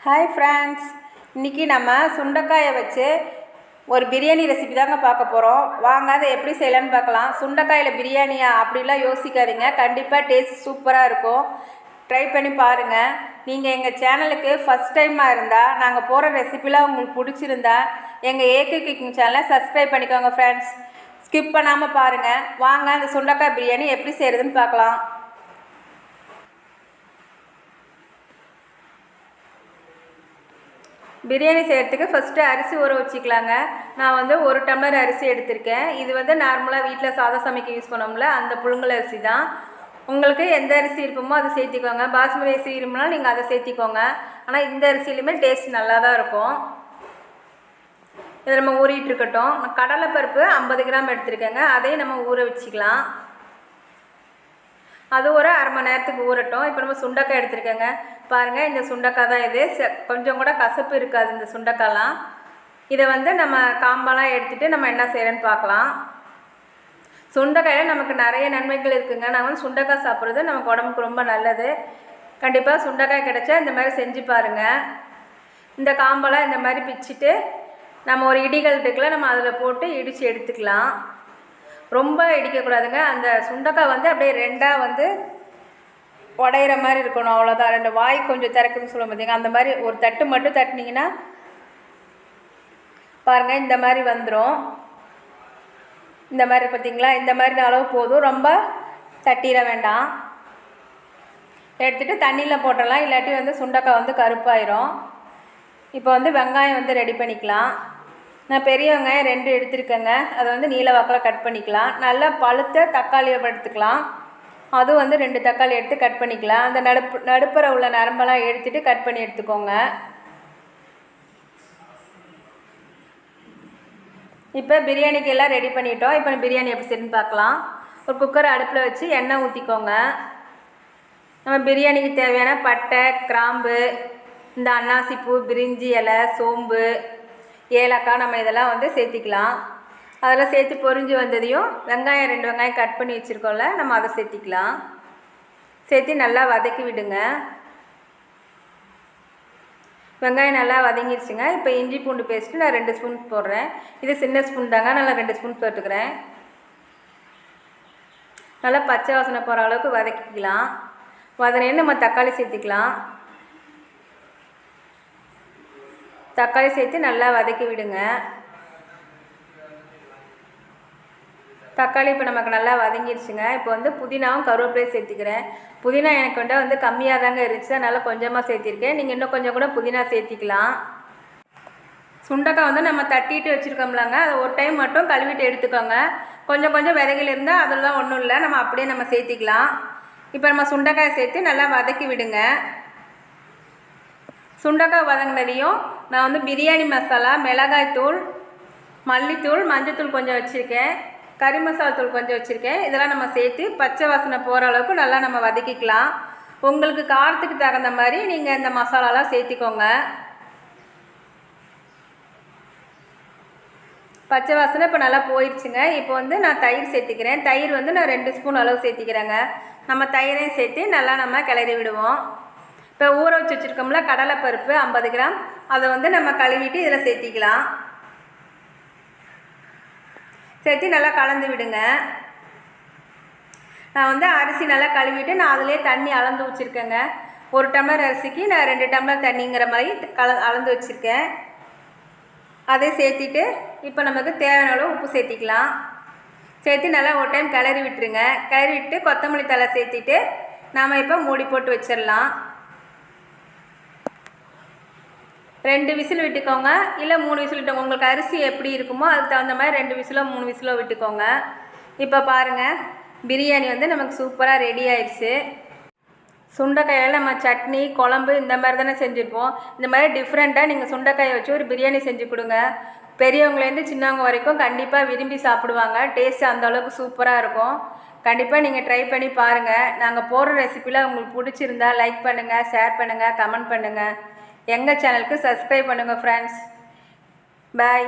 Hi friends, இன்றைக்கி நம்ம சுண்டைக்காயை வச்சு ஒரு பிரியாணி ரெசிபி தாங்க பார்க்க போகிறோம். வாங்க அதை எப்படி செய்யலான்னு பார்க்கலாம். சுண்டைக்காயில் பிரியாணியா அப்படிலாம் யோசிக்காதீங்க, கண்டிப்பாக டேஸ்ட் சூப்பராக இருக்கும். ட்ரை பண்ணி பாருங்கள். நீங்கள் எங்கள் சேனலுக்கு ஃபஸ்ட் டைமாக இருந்தால், நாங்கள் போகிற ரெசிபிலாம் உங்களுக்கு பிடிச்சிருந்தா எங்கள் ஏகே குக்கிங் சேனலை சப்ஸ்கிரைப் பண்ணிக்கோங்க ஃப்ரெண்ட்ஸ். ஸ்கிப் பண்ணாமல் பாருங்கள். வாங்க அந்த சுண்டைக்காய் பிரியாணி எப்படி செய்கிறதுன்னு பார்க்கலாம். பிரியாணி செய்கிறதுக்கு ஃபஸ்ட்டு அரிசி ஊற வச்சுக்கலாங்க. நான் வந்து 1 டம்ளர் அரிசி எடுத்திருக்கேன். இது வந்து நார்மலாக வீட்டில் சாதம் சமைக்க யூஸ் பண்ணோம்ல, அந்த புழுங்கல் அரிசி தான். உங்களுக்கு எந்த அரிசி இருப்போமோ அதை சேர்த்திக்கோங்க. பாஸ்மதி அரிசி இருமுன்னா நீங்கள் அதை சேர்த்திக்கோங்க. ஆனால் இந்த அரிசியிலுமே டேஸ்ட் நல்லா தான் இருக்கும். இதை நம்ம ஊறிட்டு இருக்கட்டும். கடலைப்பருப்பு 50 கிராம் எடுத்துருக்கேங்க, அதையும் நம்ம ஊற வச்சுக்கலாம். அது ஒரு அரை மணி நேரத்துக்கு ஊறட்டும். இப்போ நம்ம சுண்டைக்காய் எடுத்துருக்கேங்க. பாருங்கள், இந்த சுண்டைக்காய் தான் இது. கொஞ்சம் கூட கசப்பு இருக்காது இந்த சுண்டைக்காய்லாம். இதை வந்து நம்ம காம்பெல்லாம் எடுத்துகிட்டு நம்ம என்ன செய்கிறேன்னு பார்க்கலாம். சுண்டைக்காயில் நமக்கு நிறைய நன்மைகள் இருக்குதுங்க. நான் வந்து சுண்டைக்காய் சாப்பிட்றது நமக்கு உடம்புக்கு ரொம்ப நல்லது. கண்டிப்பாக சுண்டைக்காய் கிடச்சா இந்த மாதிரி செஞ்சு பாருங்கள். இந்த காம்பெல்லாம் இந்த மாதிரி பிச்சுட்டு நம்ம ஒரு இடிகள் இருக்குல்ல, நம்ம அதில் போட்டு இடித்து எடுத்துக்கலாம். ரொம்ப இடிக்கக்கூடாதுங்க. அந்த சுண்டைக்காய் வந்து அப்படியே ரெண்டாக வந்து உடையிற மாதிரி இருக்கணும், அவ்வளோதான். 2 வாய் கொஞ்சம் திறக்குன்னு சொல்ல பார்த்தீங்க, அந்த மாதிரி ஒரு தட்டு மட்டும் தட்டினீங்கன்னா பாருங்கள் இந்த மாதிரி வந்துடும். இந்த மாதிரி பார்த்தீங்களா, இந்த மாதிரி அளவு போதும், ரொம்ப தட்டிட வேண்டாம். எடுத்துகிட்டு தண்ணியில் போட்டலாம், இல்லாட்டி வந்து சுண்டைக்காய் வந்து கருப்பாயிரும். இப்போ வந்து வெங்காயம் வந்து ரெடி பண்ணிக்கலாம். நான் பெரிய வெங்காயம் 2 எடுத்துருக்கேங்க. அதை வந்து நீல வாக்கில் கட் பண்ணிக்கலாம். நல்லா பழுத்த தக்காளியை எடுத்துக்கலாம். அது வந்து 2 தக்காளி எடுத்து கட் பண்ணிக்கலாம். அந்த நடுப்புற உள்ள நரம்பெல்லாம் எடுத்துகிட்டு கட் பண்ணி எடுத்துக்கோங்க. இப்போ பிரியாணிக்கு எல்லாம் ரெடி பண்ணிட்டோம். இப்போ பிரியாணி எப்படி செய்யணும்னு பார்க்கலாம். ஒரு குக்கரை அடுப்பில் வச்சு எண்ணெய் ஊற்றிக்கோங்க. நம்ம பிரியாணிக்கு தேவையான பட்டை, கிராம்பு, இந்த அன்னாசிப்பூ, பிரிஞ்சி இலை, சோம்பு, ஏலக்காய் நம்ம இதெல்லாம் வந்து சேர்த்திக்கலாம். அதெல்லாம் சேர்த்து பொரிஞ்சு வந்ததையும் வெங்காயம் 2 வெங்காயம் கட் பண்ணி வச்சுருக்கோம்ல, நம்ம அதை சேர்த்திக்கலாம். சேர்த்து நல்லா வதக்கி விடுங்க. வெங்காயம் நல்லா வதங்கிடுச்சுங்க. இப்போ இஞ்சி பூண்டு பேஸ்ட்டு நான் 2 ஸ்பூன் போடுறேன். இது சின்ன ஸ்பூன் தாங்க, நல்லா 2 ஸ்பூன் போட்டுக்கிறேன். நல்லா பச்சை வாசனை போகிற அளவுக்கு வதக்கிக்கலாம். வதனேன்னு நம்ம தக்காளி சேர்த்திக்கலாம். தக்காளி சேர்த்து நல்லா வதக்கி விடுங்க. தக்காளி இப்போ நமக்கு நல்லா வதங்கிடுச்சுங்க. இப்போ வந்து புதினாவும் கருவேப்பிலையும் சேர்த்திக்கிறேன். புதினா எனக்கு வந்து கம்மியாக தாங்க இருந்துச்சு, அதனால் கொஞ்சமாக சேர்த்திருக்கேன். நீங்கள் இன்னும் கொஞ்சம் கூட புதினா சேர்த்திக்கலாம். சுண்டைக்காய் வந்து நம்ம தட்டிட்டு வச்சுருக்கோம்லங்க, அதை ஒரு டைம் மட்டும் கழுவிட்டு எடுத்துக்கோங்க. கொஞ்சம் கொஞ்சம் விதைகள் இருந்தால் அதெல்லாம் ஒன்றும் இல்லை, நம்ம அப்படியே நம்ம சேர்த்திக்கலாம். இப்போ நம்ம சுண்டைக்காயை சேர்த்து நல்லா வதக்கி விடுங்க. சுண்டைக்காய் வதங்கினதையும் நான் வந்து பிரியாணி மசாலா, மிளகாய்த்தூள், மல்லித்தூள், மஞ்சத்தூள் கொஞ்சம் வச்சுருக்கேன், கறி மசாலா தூள் கொஞ்சம் வச்சுருக்கேன். இதெல்லாம் நம்ம சேர்த்து பச்சை வாசனை போகிற அளவுக்கு நல்லா நம்ம வதக்கிக்கலாம். உங்களுக்கு காரத்துக்கு தகுந்த மாதிரி நீங்கள் இந்த மசாலாலாம் சேர்த்திக்கோங்க. பச்சை வாசனை இப்போ நல்லா போயிடுச்சுங்க. இப்போ வந்து நான் தயிர் சேர்த்திக்கிறேன். தயிர் வந்து நான் 2 ஸ்பூன் அளவு சேர்த்திக்கிறேங்க. நம்ம தயிரையும் சேர்த்து நல்லா நம்ம கிளறி விடுவோம். இப்போ ஊற வச்சு வச்சுருக்கோம்ல கடலைப்பருப்பு 50 கிராம், அதை வந்து நம்ம கழுவிட்டு இதில் சேர்த்திக்கலாம். சேர்த்து நல்லா கலந்து விடுங்க. நான் வந்து அரிசி நல்லா கழுவிட்டு நான் அதிலே தண்ணி அளந்து வச்சுருக்கேங்க. 1 டம்ளர் அரிசிக்கு நான் 2 டம்ளர் தண்ணிங்கிற மாதிரி அளந்து வச்சுருக்கேன். அதை சேர்த்திட்டு இப்போ நமக்கு தேவையான அளவு உப்பு சேர்த்திக்கலாம். சேர்த்து நல்லா ஒரு டைம் கிளறி விட்டுருங்க. கிளறி விட்டு கொத்தமல்லி தழை சேர்த்திட்டு நாம் இப்போ மூடி போட்டு வச்சிடலாம். 2 விசில் விட்டுக்கோங்க, இல்லை 3 விசில் விட்டுக்கோங்க. உங்களுக்கு அரிசி எப்படி இருக்குமோ அதுக்கு தகுந்த மாதிரி 2 விசிலோ 3 விசிலோ விட்டுக்கோங்க. இப்போ பாருங்கள், பிரியாணி வந்து நமக்கு சூப்பராக ரெடி ஆயிடுச்சு. சுண்டைக்காயில் நம்ம சட்னி, குழம்பு இந்த மாதிரி தானே செஞ்சுருப்போம். இந்த மாதிரி டிஃப்ரெண்ட்டாக நீங்கள் சுண்டைக்காயை வச்சு ஒரு பிரியாணி செஞ்சு கொடுங்க. பெரியவங்கலேருந்து சின்னவங்க வரைக்கும் கண்டிப்பாக விரும்பி சாப்பிடுவாங்க. டேஸ்ட்டு அந்தளவுக்கு சூப்பராக இருக்கும். கண்டிப்பாக நீங்கள் ட்ரை பண்ணி பாருங்கள். நாங்கள் போடுற ரெசிபியில் உங்களுக்கு பிடிச்சிருந்தா லைக் பண்ணுங்கள், ஷேர் பண்ணுங்கள், கமெண்ட் பண்ணுங்கள். எங்கள் சேனலுக்கு சப்ஸ்கிரைப் பண்ணுங்கள் ஃப்ரெண்ட்ஸ். பாய்.